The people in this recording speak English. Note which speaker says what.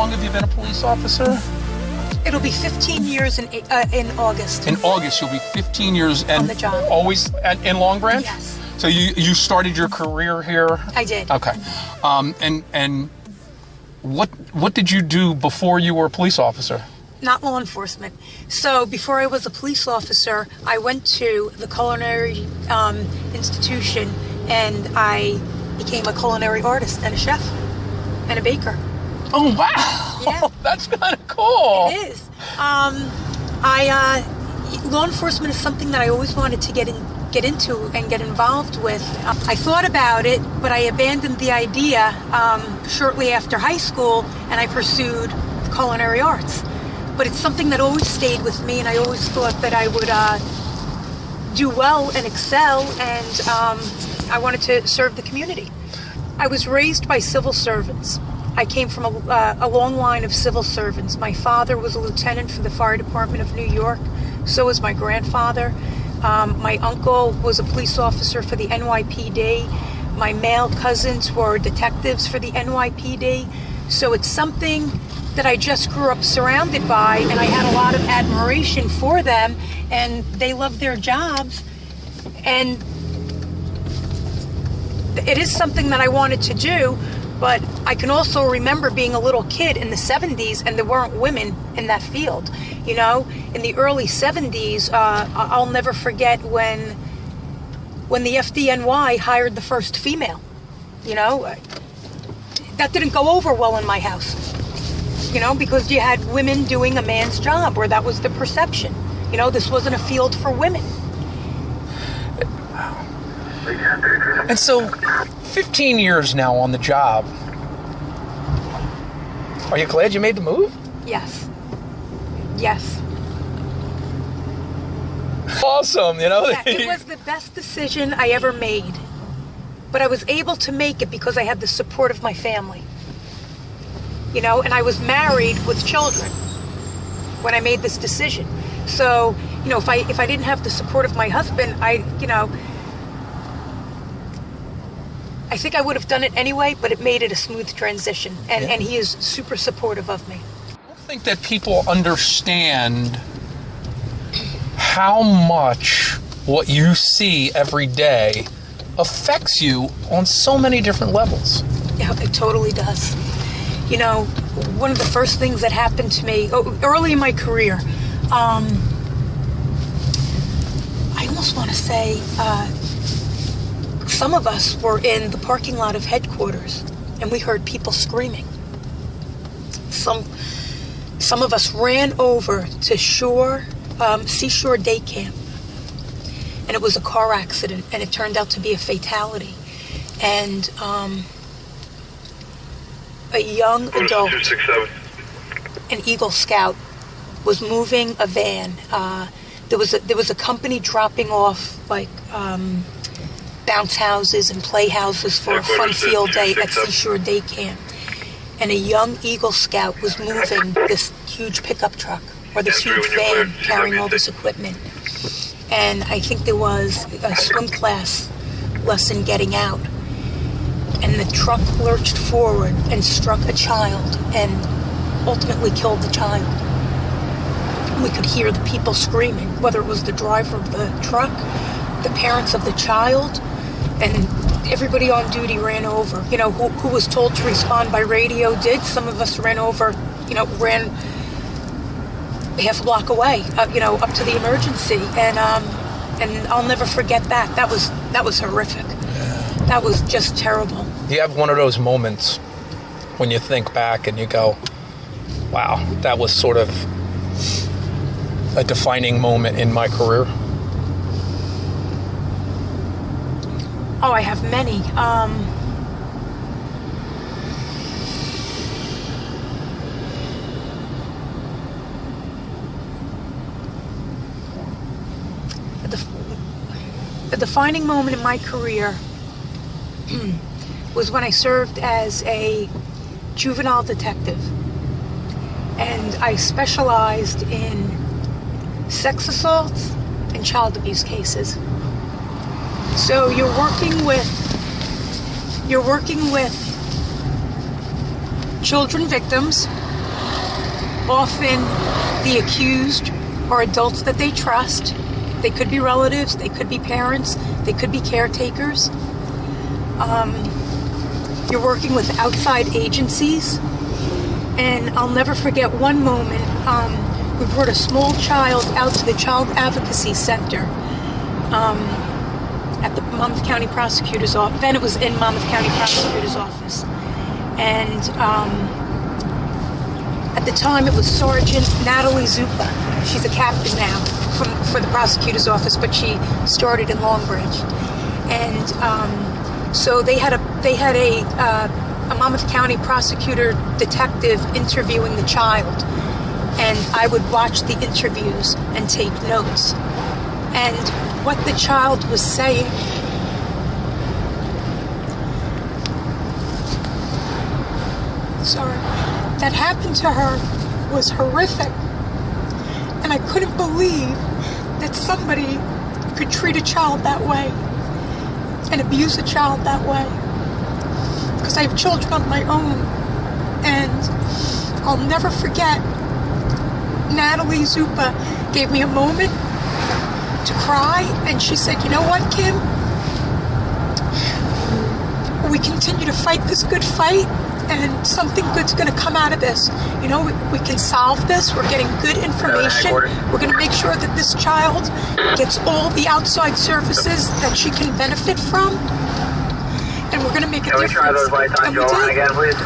Speaker 1: long have you been a police officer?
Speaker 2: It'll be 15 years in August.
Speaker 1: In August, you'll be 15 years and
Speaker 2: on the job.
Speaker 1: Always in Long Branch?
Speaker 2: Yes.
Speaker 1: So you started your career here?
Speaker 2: I did.
Speaker 1: Okay. And what did you do before you were a police officer?
Speaker 2: Not law enforcement. So before I was a police officer, I went to the culinary institution, and I became a culinary artist and a chef and a baker.
Speaker 1: Oh, wow.
Speaker 2: Yeah.
Speaker 1: That's kind of cool.
Speaker 2: It is. Law enforcement is something that I always wanted to get into and get involved with. I thought about it, but I abandoned the idea shortly after high school, and I pursued culinary arts. But it's something that always stayed with me, and I always thought that I would do well and excel, and I wanted to serve the community. I was raised by civil servants. I came from a long line of civil servants. My father was a lieutenant for the Fire Department of New York. So was my grandfather. My uncle was a police officer for the NYPD. My male cousins were detectives for the NYPD. So it's something that I just grew up surrounded by, and I had a lot of admiration for them, and they loved their jobs. And it is something that I wanted to do, but I can also remember being a little kid in the 70s, and there weren't women in that field. You know, in the early 70s, I'll never forget when the FDNY hired the first female. You know, that didn't go over well in my house. You know, because you had women doing a man's job, or that was the perception. You know, this wasn't a field for women.
Speaker 1: And so, 15 years now on the job. Are you glad you made the move?
Speaker 2: Yes. Yes.
Speaker 1: Awesome, you know?
Speaker 2: Yeah, it was the best decision I ever made. But I was able to make it because I had the support of my family. You know, and I was married with children when I made this decision. So, you know, if I didn't have the support of my husband, I think I would have done it anyway, but it made it a smooth transition. And he is super supportive of me.
Speaker 1: I don't think that people understand how much what you see every day affects you on so many different levels.
Speaker 2: Yeah, it totally does. You know, one of the first things that happened to me early in my career, I almost want to say some of us were in the parking lot of headquarters, and we heard people screaming. Some of us ran over to Seashore Day Camp, and it was a car accident, and it turned out to be a fatality. And a young adult, an Eagle Scout, was moving a van. There was a company dropping off like bounce houses and playhouses for a fun field day at Seashore Day Camp. And a young Eagle Scout was moving this huge pickup truck, or this huge van carrying all this equipment. And I think there was a swim class lesson getting out. And the truck lurched forward and struck a child and ultimately killed the child. We could hear the people screaming, whether it was the driver of the truck, the parents of the child, and everybody on duty ran over. You know, who was told to respond by radio did. Some of us ran over, ran half a block away, up to the emergency. And I'll never forget that. That was horrific. That was just terrible.
Speaker 1: You have one of those moments when you think back and you go, wow, that was sort of a defining moment in my career.
Speaker 2: Oh, I have many. The defining moment in my career was when I served as a juvenile detective, and I specialized in sex assaults and child abuse cases. So you're working with children victims Often the accused are adults that they trust. They could be relatives, they could be parents, they could be caretakers. You're working with outside agencies. And I'll never forget one moment. We brought a small child out to the Child Advocacy Center at the Monmouth County Prosecutor's office. Then it was in Monmouth County Prosecutor's office. And at the time it was Sergeant Natalie Zupa. She's a captain now for the prosecutor's office, but she started in Longbridge. And so they had a Monmouth County prosecutor detective interviewing the child, and I would watch the interviews and take notes. And what the child was saying, that happened to her was horrific. And I couldn't believe that somebody could treat a child that way and abuse a child that way. Because I have children of my own. And I'll never forget, Natalie Zupa gave me a moment to cry, and she said, "You know what, Kim? We continue to fight this good fight, and something good's going to come out of this. You know, we can solve this. We're getting good information. We're going to make sure that this child gets all the outside services that she can benefit from, and we're going to make a difference."
Speaker 3: Can we try those lights on Joe again, please?